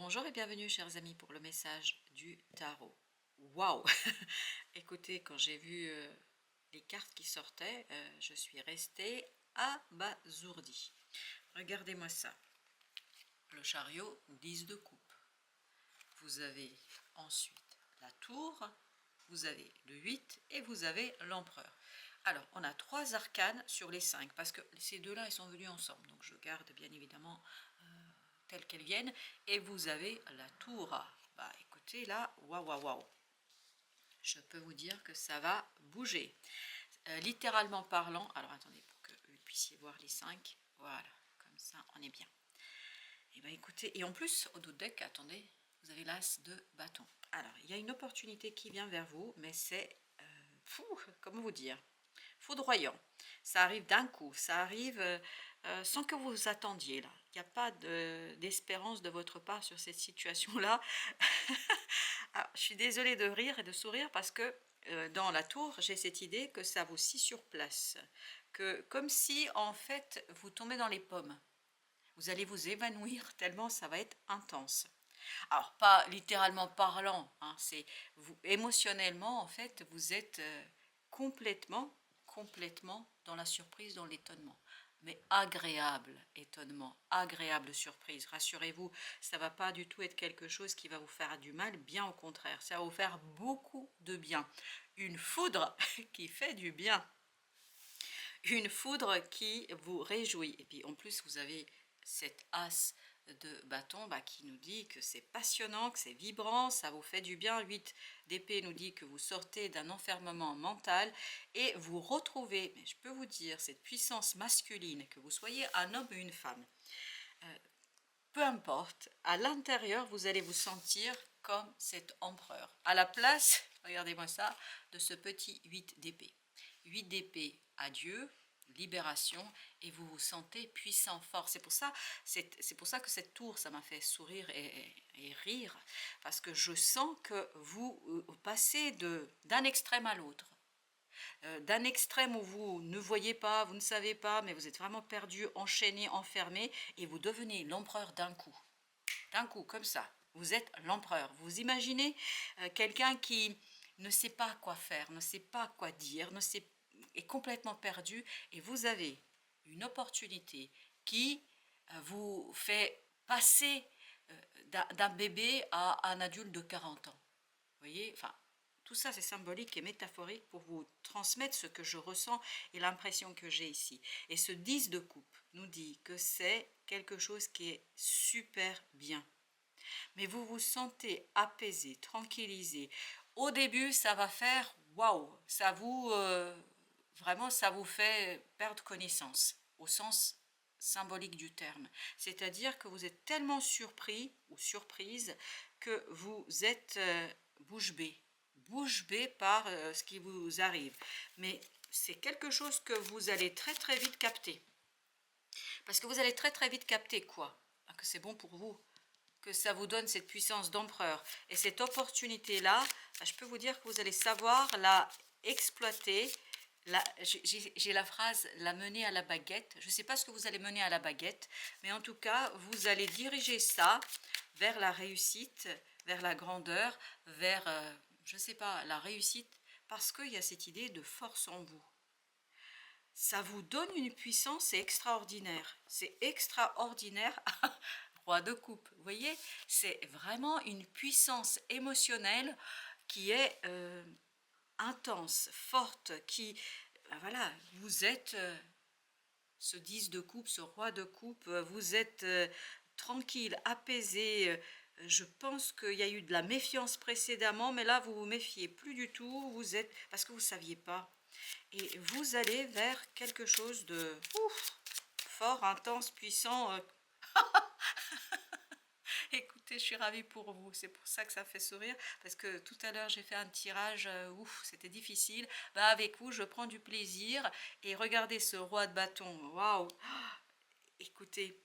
Bonjour et bienvenue chers amis pour le message du tarot. Waouh! Écoutez, quand j'ai vu les cartes qui sortaient, je suis restée abasourdie. Regardez-moi ça. Le chariot, 10 de coupe. Vous avez ensuite la tour, vous avez le 8 et vous avez l'empereur. Alors, on a 3 arcanes sur les 5 parce que ces deux-là, ils sont venus ensemble. Donc, je garde bien évidemment telles qu'elles viennent. Et vous avez la tour. Bah, écoutez, là, waouh, waouh, waouh. Je peux vous dire que ça va bouger. Littéralement parlant, alors attendez pour que vous puissiez voir les 5. Voilà, comme ça, on est bien. Et bien, écoutez, et en plus, au dos de deck, attendez, vous avez l'as de bâton. Alors, il y a une opportunité qui vient vers vous, mais c'est, comment vous dire, foudroyant. Ça arrive d'un coup, ça arrive sans que vous vous attendiez là. Il n'y a pas d'espérance de votre part sur cette situation-là. Je suis désolée de rire et de sourire parce que dans la tour, j'ai cette idée que ça vous scie sur place. Que, comme si en fait vous tombez dans les pommes. Vous allez vous évanouir tellement ça va être intense. Alors, pas littéralement parlant, hein, c'est vous émotionnellement, en fait, vous êtes complètement dans la surprise, dans l'étonnement. Mais agréable étonnement, agréable surprise. Rassurez-vous, ça ne va pas du tout être quelque chose qui va vous faire du mal, bien au contraire. Ça va vous faire beaucoup de bien. Une foudre qui fait du bien. Une foudre qui vous réjouit. Et puis en plus, vous avez cette as de bâton qui nous dit que c'est passionnant, que c'est vibrant, ça vous fait du bien. 8 d'épée nous dit que vous sortez d'un enfermement mental et vous retrouvez, mais je peux vous dire, cette puissance masculine, que vous soyez un homme ou une femme. Peu importe, à l'intérieur, vous allez vous sentir comme cet empereur. À la place, regardez-moi ça, de ce petit 8 d'épée. 8 d'épée, adieu, libération, et vous vous sentez puissant, fort. C'est pour ça que cette tour, ça m'a fait sourire et rire, parce que je sens que vous passez d'un extrême à l'autre. D'un extrême où vous ne voyez pas, vous ne savez pas, mais vous êtes vraiment perdu, enchaîné, enfermé, et vous devenez l'empereur d'un coup. D'un coup, comme ça. Vous êtes l'empereur. Vous imaginez quelqu'un qui ne sait pas quoi faire, ne sait pas quoi dire, est complètement perdu, et vous avez une opportunité qui vous fait passer d'un bébé à un adulte de 40 ans. Vous voyez, enfin, tout ça c'est symbolique et métaphorique pour vous transmettre ce que je ressens et l'impression que j'ai ici. Et ce 10 de coupe nous dit que c'est quelque chose qui est super bien. Mais vous vous sentez apaisé, tranquillisé. Au début, ça va faire waouh, ça vous vraiment ça vous fait perdre connaissance au sens symbolique du terme. C'est-à-dire que vous êtes tellement surpris ou surprise que vous êtes bouche bée par ce qui vous arrive. Mais c'est quelque chose que vous allez très très vite capter. Parce que vous allez très très vite capter quoi? Que c'est bon pour vous, que ça vous donne cette puissance d'empereur. Et cette opportunité-là, je peux vous dire que vous allez savoir la exploiter. J'ai la phrase, la mener à la baguette. Je ne sais pas ce que vous allez mener à la baguette, mais en tout cas, vous allez diriger ça vers la réussite, vers la grandeur, vers, je ne sais pas, la réussite, parce qu'il y a cette idée de force en vous. Ça vous donne une puissance extraordinaire. C'est extraordinaire. Roi de coupe, vous voyez, c'est vraiment une puissance émotionnelle qui est intense, forte, qui, voilà, vous êtes ce 10 de coupe, ce roi de coupe, vous êtes tranquille, apaisé. Je pense qu'il y a eu de la méfiance précédemment, mais là, vous vous méfiez plus du tout, vous êtes, parce que vous ne saviez pas. Et vous allez vers quelque chose de fort, intense, puissant. Écoutez, je suis ravie pour vous, c'est pour ça que ça fait sourire, parce que tout à l'heure j'ai fait un tirage, c'était difficile. Avec vous, je prends du plaisir, et regardez ce roi de bâton, waouh! Écoutez,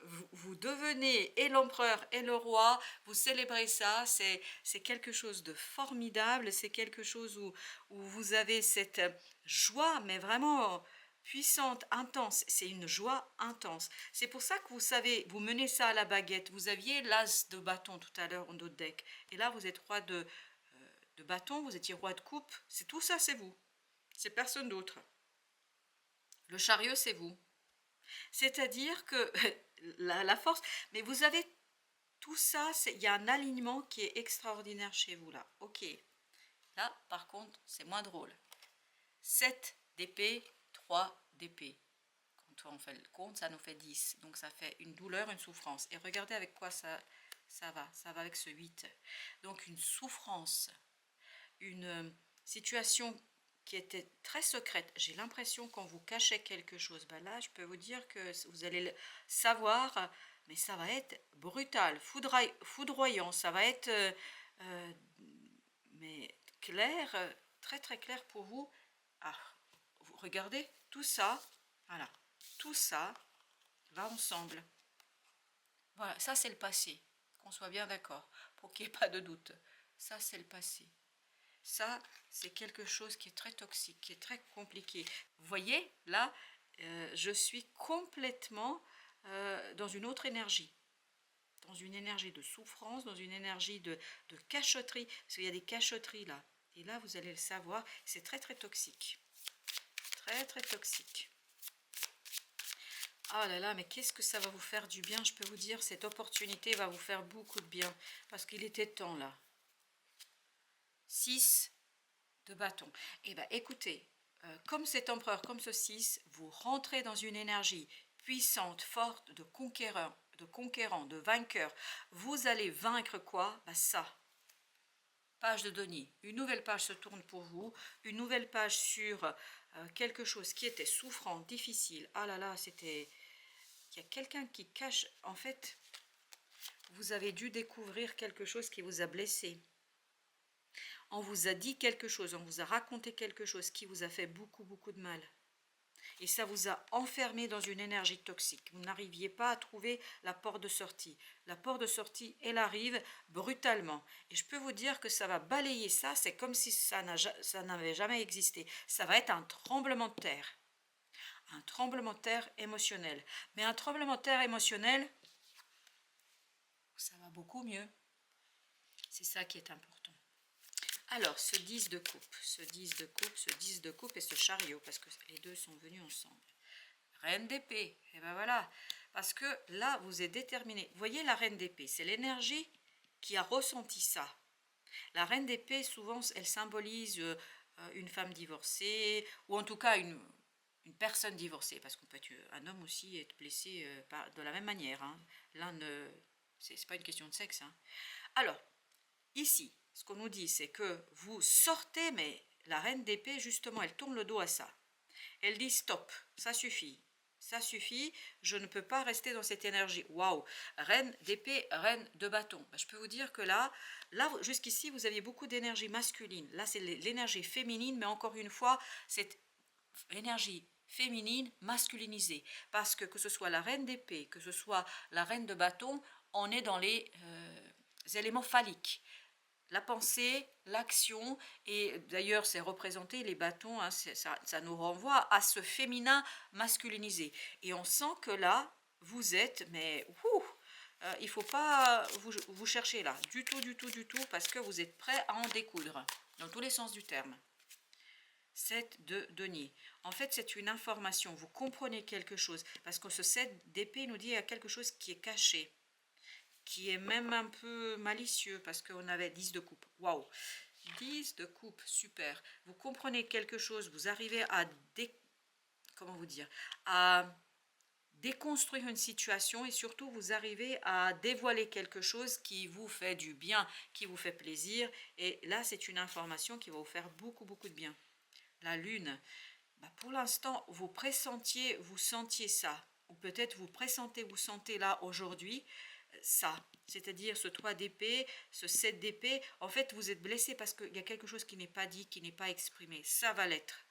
vous devenez et l'empereur et le roi, vous célébrez ça, c'est quelque chose de formidable, c'est quelque chose où vous avez cette joie, mais vraiment puissante, intense, c'est une joie intense. C'est pour ça que vous savez, vous menez ça à la baguette. Vous aviez l'as de bâton tout à l'heure en d'autres deck. Et là, vous êtes roi de bâton, vous étiez roi de coupe. C'est tout ça, c'est vous. C'est personne d'autre. Le chariot, c'est vous. C'est-à-dire que la force, mais vous avez tout ça, il y a un alignement qui est extraordinaire chez vous là. Ok. Là, par contre, c'est moins drôle. 7 d'épée, 3 d'épée. Quand on fait le compte, ça nous fait 10. Donc ça fait une douleur, une souffrance. Et regardez avec quoi ça va. Ça va avec ce 8. Donc une souffrance, une situation qui était très secrète. J'ai l'impression qu'on vous cachait quelque chose. Ben là, je peux vous dire que vous allez le savoir, mais ça va être brutal, foudroyant. Ça va être euh, mais clair, très très clair pour vous. Ah, vous regardez tout ça, voilà, tout ça va ensemble. Voilà, ça c'est le passé, qu'on soit bien d'accord, pour qu'il n'y ait pas de doute. Ça c'est le passé. Ça, c'est quelque chose qui est très toxique, qui est très compliqué. Vous voyez, là, je suis complètement dans une autre énergie. Dans une énergie de souffrance, dans une énergie de cachotterie. Parce qu'il y a des cachotteries là. Et là, vous allez le savoir, c'est très très toxique. Très très toxique. Ah là là, mais qu'est-ce que ça va vous faire du bien, je peux vous dire, cette opportunité va vous faire beaucoup de bien. Parce qu'il était temps là. 6 de bâton. Eh bien écoutez, comme cet empereur, comme ce 6, vous rentrez dans une énergie puissante, forte, de conquérant, de vainqueur. Vous allez vaincre quoi? Bah ça. Page de Denis. Une nouvelle page se tourne pour vous. Une nouvelle page sur quelque chose qui était souffrant, difficile. Ah là là, c'était... Il y a quelqu'un qui cache... En fait, vous avez dû découvrir quelque chose qui vous a blessé. On vous a dit quelque chose, on vous a raconté quelque chose qui vous a fait beaucoup, beaucoup de mal. Et ça vous a enfermé dans une énergie toxique. Vous n'arriviez pas à trouver la porte de sortie. La porte de sortie, elle arrive brutalement. Et je peux vous dire que ça va balayer ça, c'est comme si ça n'avait jamais existé. Ça va être un tremblement de terre. Un tremblement de terre émotionnel. Mais un tremblement de terre émotionnel, ça va beaucoup mieux. C'est ça qui est important. Alors, ce 10 de coupe, ce 10 de coupe, ce 10 de coupe et ce chariot, parce que les deux sont venus ensemble. Reine d'épée, et ben voilà, parce que là, vous êtes déterminé. Vous voyez la reine d'épée, c'est l'énergie qui a ressenti ça. La reine d'épée, souvent, elle symbolise une femme divorcée, ou en tout cas une personne divorcée, parce qu'on peut être un homme aussi être blessé de la même manière. Hein. L'un ne... C'est pas une question de sexe. Hein. Alors, ici, ce qu'on nous dit, c'est que vous sortez, mais la reine d'épée, justement, elle tourne le dos à ça. Elle dit stop, ça suffit. Ça suffit, je ne peux pas rester dans cette énergie. Waouh, reine d'épée, reine de bâton. Je peux vous dire que là jusqu'ici, vous aviez beaucoup d'énergie masculine. Là, c'est l'énergie féminine, mais encore une fois, cette énergie féminine masculinisée. Parce que ce soit la reine d'épée, que ce soit la reine de bâton, on est dans les éléments phalliques. La pensée, l'action, et d'ailleurs c'est représenté, les bâtons, hein, ça nous renvoie à ce féminin masculinisé. Et on sent que là, vous êtes, mais il ne faut pas vous chercher là, du tout, du tout, du tout, parce que vous êtes prêt à en découdre, dans tous les sens du terme. 7 de denier. En fait, c'est une information, vous comprenez quelque chose, parce que ce 7 d'épée nous dit qu'il y a quelque chose qui est caché, qui est même un peu malicieux parce qu'on avait 10 de coupe. Waouh, 10 de coupe, super. Vous comprenez quelque chose, vous arrivez à comment vous dire, à déconstruire une situation et surtout vous arrivez à dévoiler quelque chose qui vous fait du bien, qui vous fait plaisir. Et là, c'est une information qui va vous faire beaucoup, beaucoup de bien. La lune, pour l'instant, vous pressentiez, vous sentiez ça. Ou peut-être vous pressentez, vous sentez là aujourd'hui ça, c'est-à-dire ce 3 d'épée, ce 7 d'épée, en fait vous êtes blessé parce qu'il y a quelque chose qui n'est pas dit, qui n'est pas exprimé, ça va l'être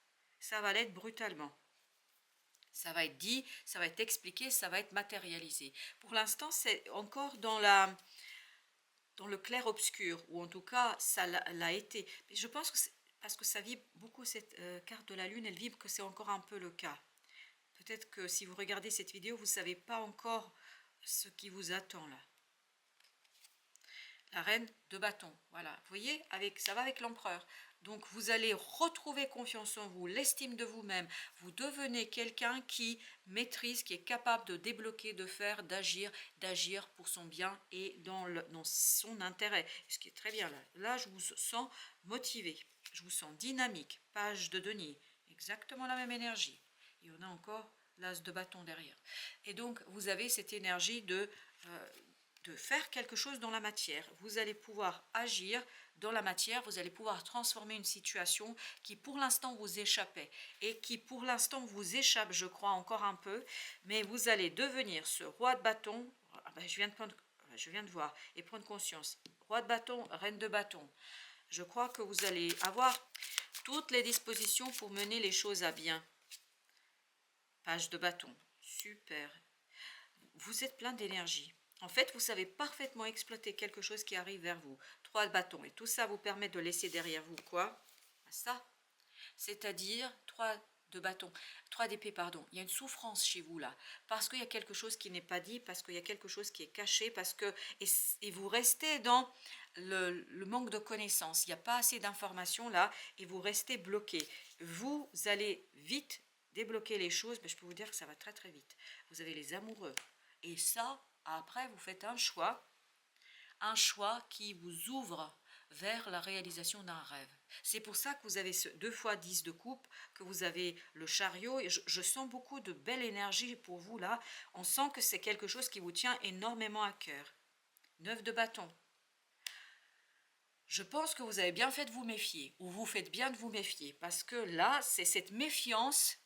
brutalement, ça va être dit, ça va être expliqué, ça va être matérialisé. Pour l'instant c'est encore dans le clair-obscur, ou en tout cas ça l'a été, mais je pense que parce que ça vibre beaucoup cette carte de la lune, elle vibre que c'est encore un peu le cas. peut-être que si vous regardez cette vidéo, vous ne savez pas encore ce qui vous attend là. La reine de bâton, voilà, vous voyez, ça va avec l'empereur. Donc vous allez retrouver confiance en vous, l'estime de vous-même. Vous devenez quelqu'un qui maîtrise, qui est capable de débloquer, de faire, d'agir pour son bien et dans son intérêt. Ce qui est très bien là. Là, je vous sens motivé, je vous sens dynamique. Page de denier, exactement la même énergie. Et on a encore l'as de bâton derrière. Et donc vous avez cette énergie de faire quelque chose dans la matière. Vous allez pouvoir agir dans la matière, vous allez pouvoir transformer une situation qui pour l'instant vous échappait et qui pour l'instant vous échappe, je crois, encore un peu, mais vous allez devenir ce roi de bâton. Je viens de voir et prendre conscience. Roi de bâton, reine de bâton. Je crois que vous allez avoir toutes les dispositions pour mener les choses à bien. Page de bâton, super. Vous êtes plein d'énergie. En fait, vous savez parfaitement exploiter quelque chose qui arrive vers vous. 3 de bâton. Et tout ça vous permet de laisser derrière vous quoi? Ça. C'est-à-dire 3 de bâton. 3 d'épée, pardon. Il y a une souffrance chez vous là. Parce qu'il y a quelque chose qui n'est pas dit, parce qu'il y a quelque chose qui est caché, parce que... Et vous restez dans le manque de connaissances. Il n'y a pas assez d'informations là et vous restez bloqué. Vous allez vite débloquer les choses, mais je peux vous dire que ça va très très vite. Vous avez les amoureux. Et ça, après, vous faites un choix qui vous ouvre vers la réalisation d'un rêve. C'est pour ça que vous avez ce 2 fois 10 de coupe, que vous avez le chariot, et je sens beaucoup de belle énergie pour vous là. On sent que c'est quelque chose qui vous tient énormément à cœur. 9 de bâton. Je pense que vous avez bien fait de vous méfier, ou vous faites bien de vous méfier, parce que là, c'est cette méfiance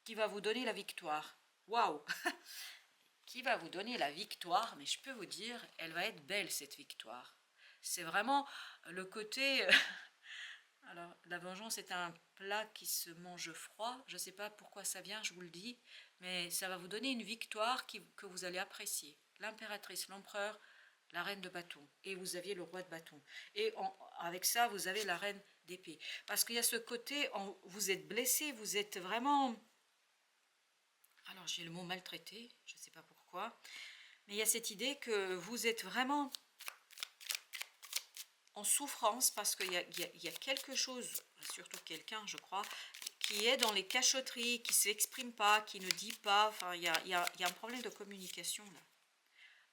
qui va vous donner la victoire. Waouh! Qui va vous donner la victoire, mais je peux vous dire, elle va être belle cette victoire. C'est vraiment le côté... Alors, la vengeance est un plat qui se mange froid, je ne sais pas pourquoi ça vient, je vous le dis, mais ça va vous donner une victoire que vous allez apprécier. L'impératrice, l'empereur, la reine de bâton, et vous aviez le roi de bâton. Et avec ça, vous avez la reine d'épée. Parce qu'il y a ce côté, vous êtes blessé, vous êtes vraiment... Alors, j'ai le mot maltraité, je ne sais pas pourquoi. Mais il y a cette idée que vous êtes vraiment en souffrance parce qu'il y a quelque chose, surtout quelqu'un, je crois, qui est dans les cachotteries, qui ne s'exprime pas, qui ne dit pas. Enfin, il y a un problème de communication là.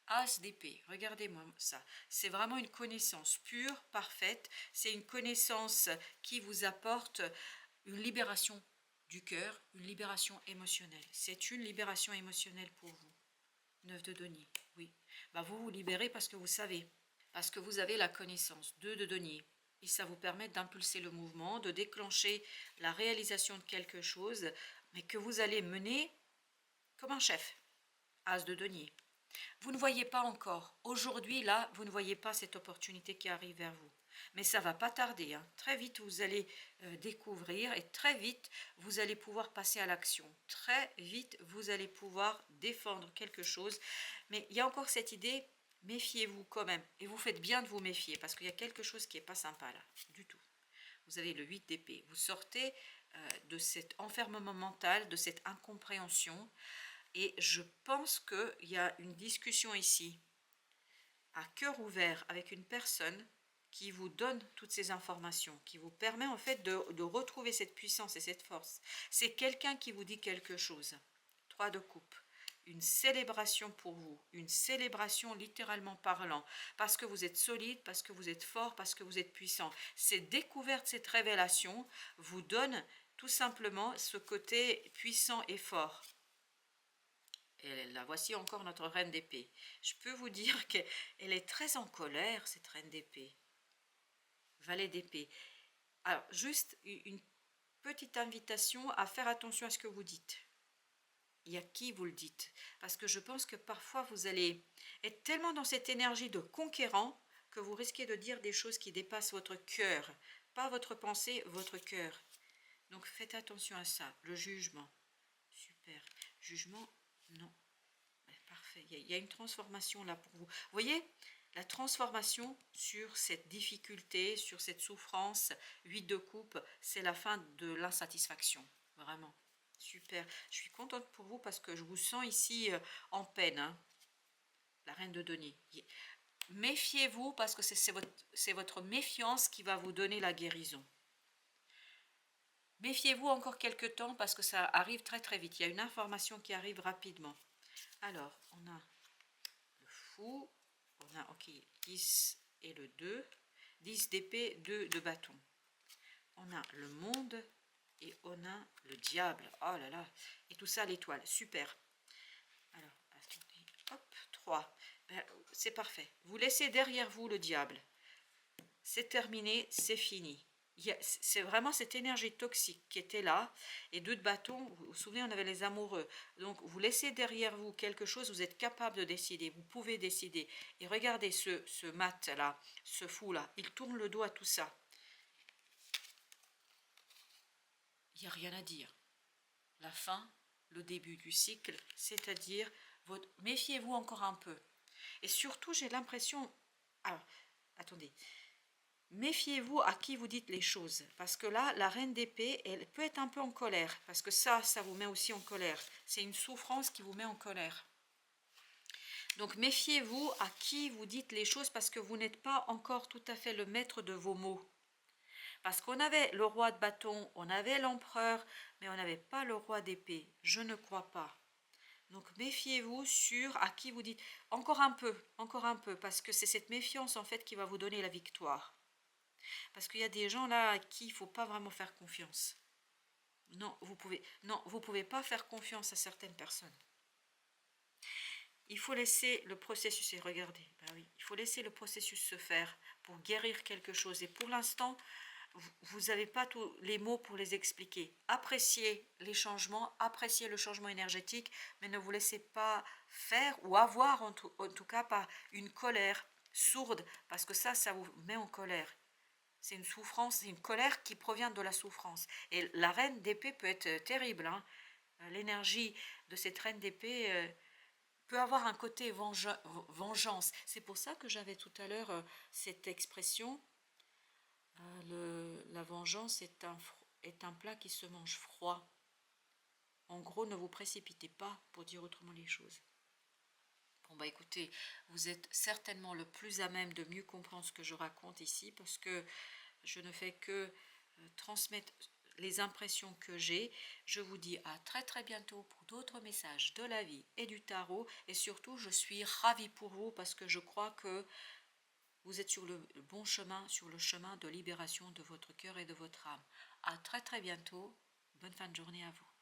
As d'épée, regardez-moi ça. C'est vraiment une connaissance pure, parfaite. C'est une connaissance qui vous apporte une libération du cœur, une libération émotionnelle. C'est une libération émotionnelle pour vous. 9 de denier, oui. Bah, vous vous libérez parce que vous savez, parce que vous avez la connaissance. 2 de denier. Et ça vous permet d'impulser le mouvement, de déclencher la réalisation de quelque chose, mais que vous allez mener comme un chef. As de denier. Vous ne voyez pas encore. Aujourd'hui, là, vous ne voyez pas cette opportunité qui arrive vers vous. Mais ça ne va pas tarder. Hein. Très vite, vous allez découvrir et très vite, vous allez pouvoir passer à l'action. Très vite, vous allez pouvoir défendre quelque chose. Mais il y a encore cette idée, méfiez-vous quand même. Et vous faites bien de vous méfier parce qu'il y a quelque chose qui n'est pas sympa là, du tout. Vous avez le 8 d'épée. Vous sortez de cet enfermement mental, de cette incompréhension. Et je pense qu'il y a une discussion ici, à cœur ouvert, avec une personne qui vous donne toutes ces informations, qui vous permet en fait de retrouver cette puissance et cette force. C'est quelqu'un qui vous dit quelque chose. 3 de coupe. Une célébration pour vous, une célébration littéralement parlant, parce que vous êtes solide, parce que vous êtes fort, parce que vous êtes puissant. Cette découverte, cette révélation vous donne tout simplement ce côté puissant et fort. Et la voici encore notre reine d'épée. Je peux vous dire qu'elle est très en colère, cette reine d'épée. Valet d'épée. Alors, juste une petite invitation à faire attention à ce que vous dites. Et à qui vous le dites. Parce que je pense que parfois vous allez être tellement dans cette énergie de conquérant que vous risquez de dire des choses qui dépassent votre cœur. Pas votre pensée, votre cœur. Donc faites attention à ça. Le jugement. Super. Jugement, non. Parfait, il y a une transformation là pour vous. Vous voyez, la transformation sur cette difficulté, sur cette souffrance, 8 de coupe, c'est la fin de l'insatisfaction, vraiment. Super. Je suis contente pour vous parce que je vous sens ici en peine, hein. La reine de denier. Méfiez-vous parce que c'est votre méfiance qui va vous donner la guérison. Méfiez-vous encore quelques temps parce que ça arrive très très vite. Il y a une information qui arrive rapidement. Alors, on a le fou, on a, ok, 10 et le 2, 10 d'épée, 2 de bâton. On a le monde et on a le diable. Oh là là, et tout ça à l'étoile, super. Alors, attendez, hop, 3. Ben, c'est parfait. Vous laissez derrière vous le diable. C'est terminé, c'est fini. C'est vraiment cette énergie toxique qui était là. Et 2 de bâton, vous vous souvenez, on avait les amoureux. Donc, vous laissez derrière vous quelque chose, vous êtes capable de décider, vous pouvez décider. Et regardez ce mat-là, ce fou-là, il tourne le dos à tout ça. Il n'y a rien à dire. La fin, le début du cycle, c'est-à-dire, méfiez-vous encore un peu. Et surtout, j'ai l'impression... Alors, attendez. Méfiez-vous à qui vous dites les choses, parce que là, la reine d'épée, elle peut être un peu en colère, parce que ça vous met aussi en colère. C'est une souffrance qui vous met en colère. Donc méfiez-vous à qui vous dites les choses, parce que vous n'êtes pas encore tout à fait le maître de vos mots. Parce qu'on avait le roi de bâton, on avait l'empereur, mais on n'avait pas le roi d'épée. Je ne crois pas. Donc méfiez-vous sur à qui vous dites encore un peu, parce que c'est cette méfiance en fait qui va vous donner la victoire. Parce qu'il y a des gens là à qui il ne faut pas vraiment faire confiance. Non, vous pouvez pas faire confiance à certaines personnes. Il faut laisser le processus, et regardez, ben oui, il faut laisser le processus se faire pour guérir quelque chose. Et pour l'instant, vous n'avez pas tous les mots pour les expliquer. Appréciez les changements, appréciez le changement énergétique, mais ne vous laissez pas faire ou avoir en tout cas pas une colère sourde, parce que ça vous met en colère. C'est une souffrance, c'est une colère qui provient de la souffrance. Et la reine d'épée peut être terrible, hein. L'énergie de cette reine d'épée peut avoir un côté vengeance. C'est pour ça que j'avais tout à l'heure cette expression, la vengeance est un plat qui se mange froid. En gros, ne vous précipitez pas pour dire autrement les choses. Bon bah écoutez, vous êtes certainement le plus à même de mieux comprendre ce que je raconte ici, parce que je ne fais que transmettre les impressions que j'ai. Je vous dis à très très bientôt pour d'autres messages de la vie et du tarot. Et surtout, je suis ravie pour vous parce que je crois que vous êtes sur le bon chemin, sur le chemin de libération de votre cœur et de votre âme. À très très bientôt. Bonne fin de journée à vous.